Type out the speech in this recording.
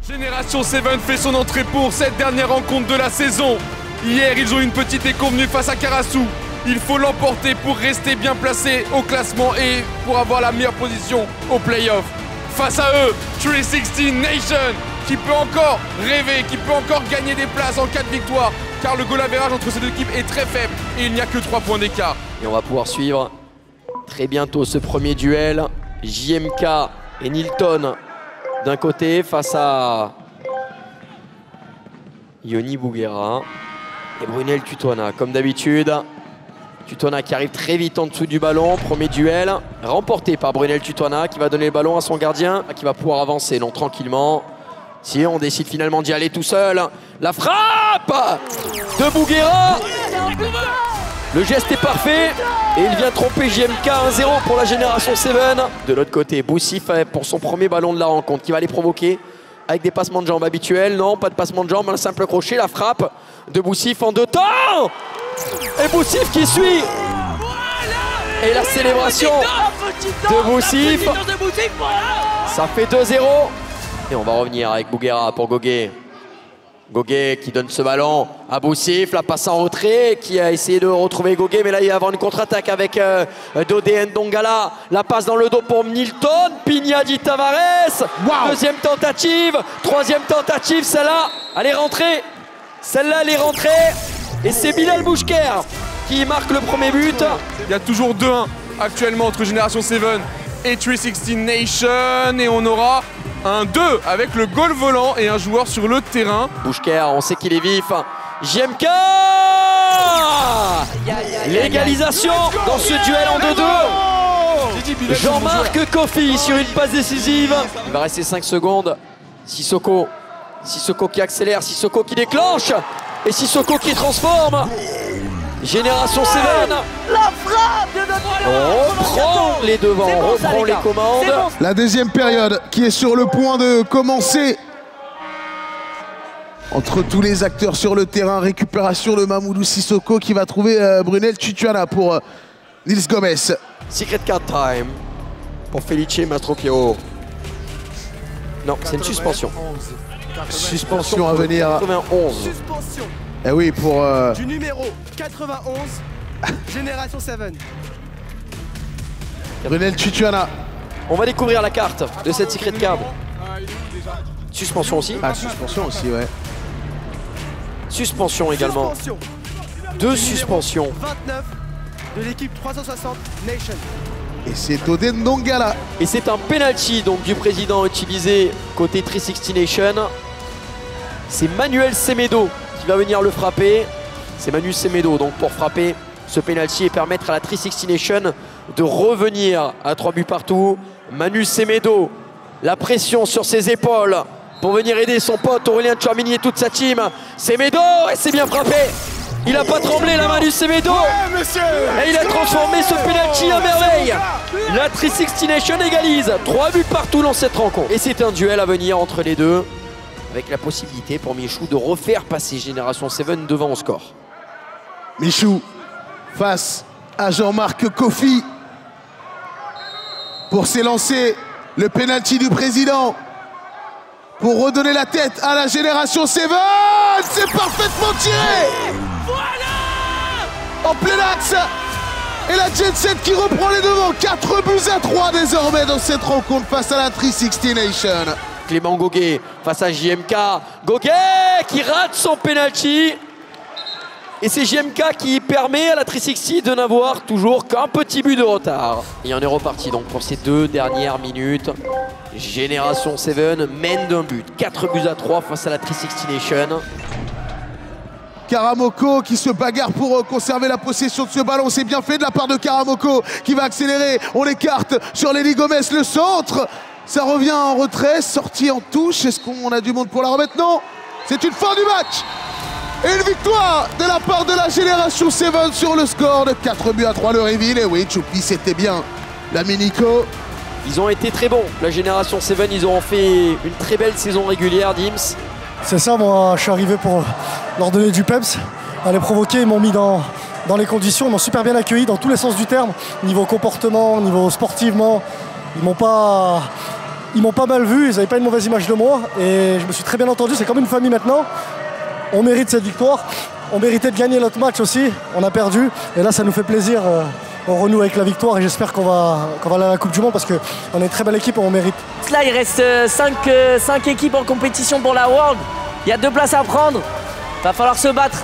Génération 7 fait son entrée pour cette dernière rencontre de la saison. Hier, ils ont eu une petite déconvenue face à Karasu. Il faut l'emporter pour rester bien placé au classement et pour avoir la meilleure position au play-off. Face à eux, 316 Nation, qui peut encore rêver, qui peut encore gagner des places en cas de victoire, car le goal average entre ces deux équipes est très faible et il n'y a que 3 points d'écart. Et on va pouvoir suivre très bientôt ce premier duel. JMK et Nilton d'un côté face à Yoni Bouguera et Brunel Tutuana. Comme d'habitude, Tutuana qui arrive très vite en dessous du ballon. Premier duel remporté par Brunel Tutuana qui va donner le ballon à son gardien, qui va pouvoir avancer non tranquillement. Si on décide finalement d'y aller tout seul, la frappe de Bouguera. Le geste est parfait et il vient tromper JMK 1-0 pour la Génération 7. De l'autre côté, Boussif pour son premier ballon de la rencontre qui va les provoquer avec des passements de jambes habituels. Non, pas de passement de jambes, un simple crochet. La frappe de Boussif en 2 temps. Et Boussif qui suit. Et la célébration de Boussif. Ça fait 2-0. Et on va revenir avec Bouguera pour Goguet. Goguet qui donne ce ballon à Boussif, la passe en retrait, qui a essayé de retrouver Goguet, mais là il va y avoir une contre-attaque avec Dodé Ndongala. La passe dans le dos pour Nilton, Pignadi Tavares. Wow. Deuxième tentative, troisième tentative, celle-là, elle est rentrée. Celle-là, elle est rentrée. Et c'est Bilal Bouchker qui marque le premier but. Il y a toujours 2-1 actuellement entre Génération 7 et 316 Nation. Et on aura un 2 avec le goal volant et un joueur sur le terrain. Bouchker, on sait qu'il est vif. JMK, l'égalisation dans ce duel en 2-2. Jean-Marc Kofi sur une passe décisive. Il va rester 5 secondes. Sissoko qui accélère, Sissoko qui déclenche et Sissoko qui transforme. Génération 7. La frappe de notre... On reprend les devants, on reprend les commandes. La deuxième période qui est sur le point de commencer. Entre tous les acteurs sur le terrain, récupération de Mamoudou Sissoko qui va trouver Brunel Tutuana pour Nils Gomez. Secret card time pour Felice Mastropiero. Non, c'est une suspension. Suspension à venir. 91. Suspension. Eh oui, pour... du numéro 91, Génération 7. Brunel Tutuana. On va découvrir la carte de cette secret card. Suspension aussi. Ah, suspension aussi, ouais. Suspension également. Suspension. 2 suspensions. 29 de l'équipe 360 Nation. Et c'est Dodé Ndongala. Et c'est un penalty donc du président utilisé côté 360 Nation. C'est Manuel Semedo qui va venir le frapper. C'est Manu Semedo donc pour frapper ce penalty et permettre à la 360 Nation de revenir à 3 buts partout. Manu Semedo, la pression sur ses épaules pour venir aider son pote Aurélien Tchouameni et toute sa team. Semedo, et c'est bien frappé. Il n'a pas tremblé la Manu Semedo. Et il a transformé ce penalty à merveille. La 360 Nation égalise. 3 buts partout dans cette rencontre. Et c'est un duel à venir entre les deux, avec la possibilité pour Michou de refaire passer Génération 7 devant au score. Michou face à Jean-Marc Kofi pour s'élancer le penalty du président pour redonner la tête à la Génération 7. C'est parfaitement tiré. En plein axe. Et la Jet Set qui reprend les devants. 4-3 désormais dans cette rencontre face à la 360 Nation. Clément Goguet face à JMK. Goguet qui rate son penalty. Et c'est JMK qui permet à la 360 de n'avoir toujours qu'un petit but de retard. Et on est reparti donc pour ces 2 dernières minutes. Génération 7 mène d'un but. 4-3 face à la 360 Nation. Karamoko qui se bagarre pour conserver la possession de ce ballon. C'est bien fait de la part de Karamoko qui va accélérer. On l'écarte sur Lenny Gomez, le centre. Ça revient en retrait, sortie en touche. Est-ce qu'on a du monde pour la remettre? Non, c'est une fin du match. Et une victoire de la part de la Génération 7 sur le score de 4-3 le reveal. Et oui, Choupi, c'était bien. L'ami Nico. Ils ont été très bons. La Génération 7, ils ont fait une très belle saison régulière, Dims. C'est ça, moi je suis arrivé pour leur donner du peps, à les provoquer, ils m'ont mis dans les conditions, ils m'ont super bien accueilli dans tous les sens du terme, niveau comportement, niveau sportivement, ils m'ont pas ils m'ont pas mal vu, ils n'avaient pas une mauvaise image de moi et je me suis très bien entendu, c'est comme une famille maintenant. On mérite cette victoire, on méritait de gagner l'autre match aussi, on a perdu et là ça nous fait plaisir, on renoue avec la victoire et j'espère qu'on va aller à la Coupe du Monde parce qu'on est une très belle équipe et on mérite. Là il reste 5 équipes en compétition pour la World, il y a 2 places à prendre, va falloir se battre.